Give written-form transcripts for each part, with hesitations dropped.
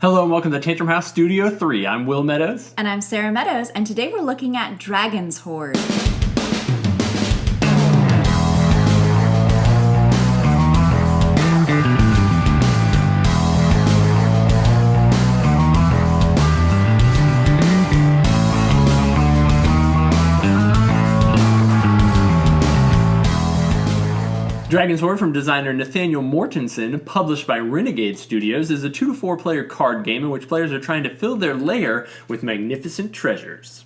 Hello and welcome to Tantrum House Studio 3. I'm Will Meadows. And I'm Sarah Meadows, and today we're looking at Dragon's Hoard. Dragon's Hoard from designer Nathaniel Mortensen, published by Renegade Studios, is a 2 to 4 player card game in which players are trying to fill their lair with magnificent treasures.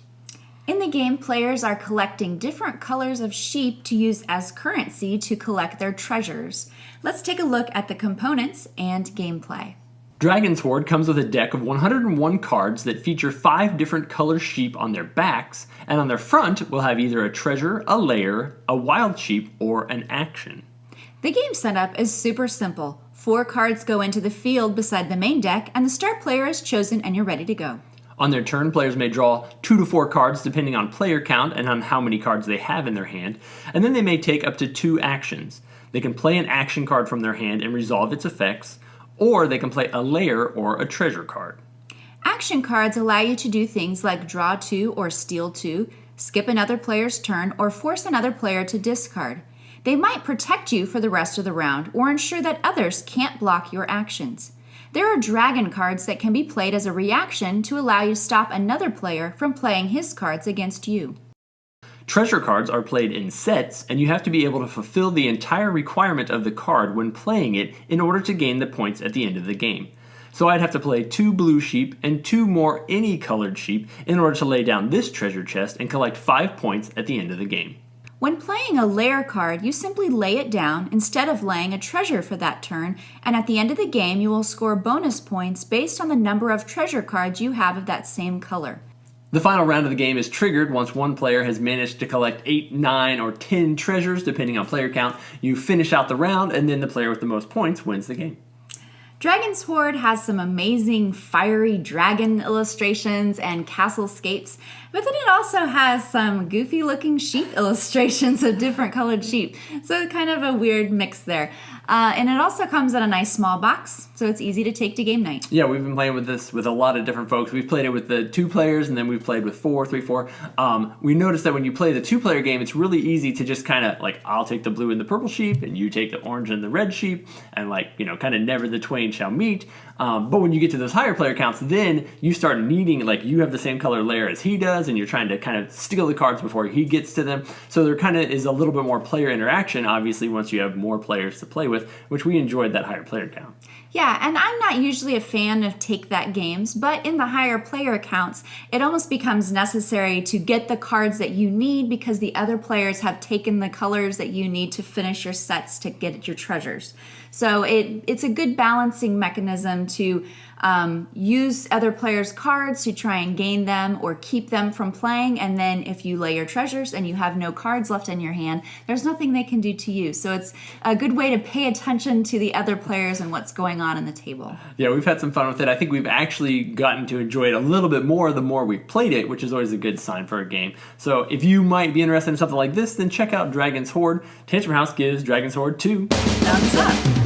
In the game, players are collecting different colors of sheep to use as currency to collect their treasures. Let's take a look at the components and gameplay. Dragon's Hoard comes with a deck of 101 cards that feature 5 different color sheep on their backs, and on their front will have either a treasure, a lair, a wild sheep, or an action. The game setup is super simple. 4 cards go into the field beside the main deck, and the start player is chosen and you're ready to go. On their turn, players may draw 2 to 4 cards depending on player count and on how many cards they have in their hand, and then they may take up to 2 actions. They can play an action card from their hand and resolve its effects, or they can play a lair or a treasure card. Action cards allow you to do things like draw 2 or steal 2, skip another player's turn, or force another player to discard. They might protect you for the rest of the round or ensure that others can't block your actions. There are dragon cards that can be played as a reaction to allow you to stop another player from playing his cards against you. Treasure cards are played in sets, and you have to be able to fulfill the entire requirement of the card when playing it in order to gain the points at the end of the game. So I'd have to play 2 blue sheep and 2 more any colored sheep in order to lay down this treasure chest and collect 5 points at the end of the game. When playing a lair card, you simply lay it down instead of laying a treasure for that turn, and at the end of the game you will score bonus points based on the number of treasure cards you have of that same color. The final round of the game is triggered once one player has managed to collect 8, 9, or 10 treasures depending on player count. You finish out the round, and then the player with the most points wins the game. Dragon's Hoard has some amazing fiery dragon illustrations and castlescapes, but then it also has some goofy looking sheep illustrations of different colored sheep. So kind of a weird mix there. And it also comes in a nice small box, so it's easy to take to game night. Yeah, we've been playing with this with a lot of different folks. We've played it with the 2 players, and then we've played with 4, 3, 4. We noticed that when you play the 2-player game, it's really easy to just kind of like, I'll take the blue and the purple sheep, and you take the orange and the red sheep, and kind of never the twain shall meet. But when you get to those higher player counts, then you start needing, you have the same color layer as he does, and you're trying to kind of steal the cards before he gets to them. So there kind of is a little bit more player interaction, obviously, once you have more players to play with, which we enjoyed that higher player count. Yeah, and I'm not usually a fan of take-that games, but in the higher player counts, it almost becomes necessary to get the cards that you need because the other players have taken the colors that you need to finish your sets to get your treasures. So it's a good balancing mechanism to use other players' cards to try and gain them or keep them from playing, and then if you lay your treasures and you have no cards left in your hand, there's nothing they can do to you. So it's a good way to pay attention to the other players and what's going on in the table. Yeah, we've had some fun with it. I think we've actually gotten to enjoy it a little bit more the more we've played it, which is always a good sign for a game. So if you might be interested in something like this, then check out Dragon's Hoard. Tantrum House gives Dragon's Hoard 2 thumbs up.